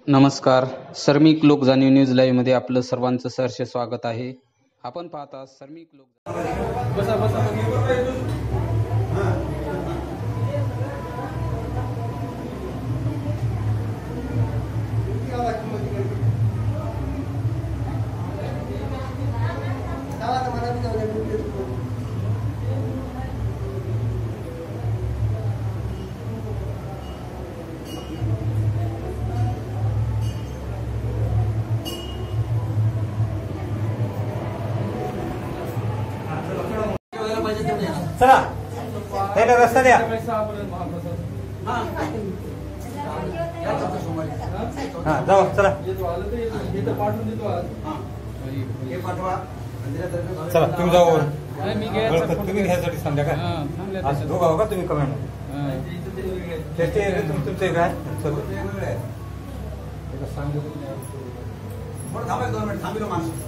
नमस्कार. सर्मिक लोक जाणीव न्यूज लाईव्ह मध्ये आपलं सर्वांचं सहर्ष स्वागत आहे. आपण पाहता सर्मिक लोक. चला त्याला रस्ता द्या. हा जाऊ चला. चला तुम्ही जाऊ. तुम्ही घ्यायसाठी संध्याकाळ आज दोघा हो का तुम्ही कमेंट तुमचे काय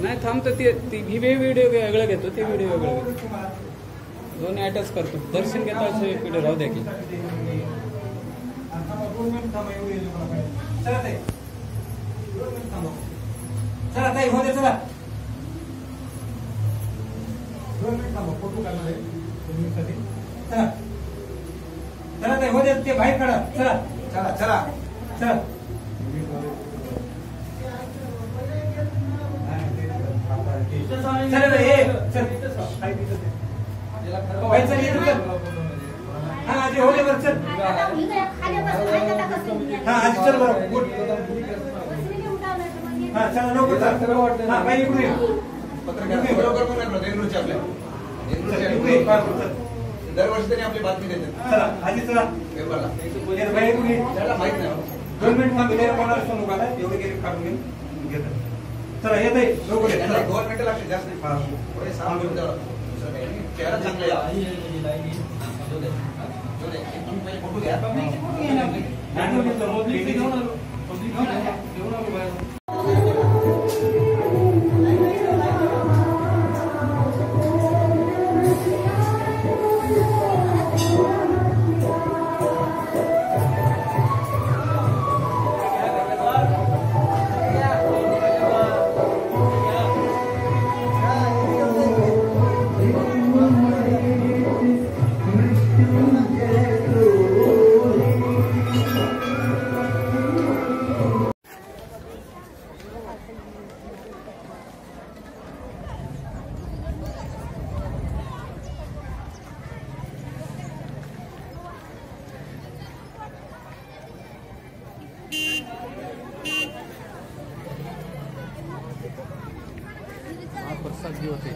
नाही थांबतो ते व्हिडिओ वेगळं घेतो ते व्हिडिओ वेगळं घेतो दोन्ही अटॅच करतो. दर्शन घेता एक व्हिडिओ राहू द्या की चला ताई हो दे. चला 2 मिनिट थांबा फोटो काढणार आहे. चला चला ताई हो दे. ते बाहेर काढा. चला चला चला चला. चल रे चल. हा आजी हो दे बरं. चल हा आजी चल बरं. हा चला नको. हा बाई इकडे दरवर्षी त्यांनी आपली बातमी देतात. चला आजी चला पेपरला बाई इकडे त्याला माहित नाही. 2 मिनिट थांबले. कोणाला फोन उगाला एवढे गेले काढून घेतो. चला येत आहे लवकर. 2 मिनिटं लागते जास्त नाही. पुढे 6 मिनिटं द्यावं लागतं. चेहरा चांगला फोटो घ्या. प्रसाद होते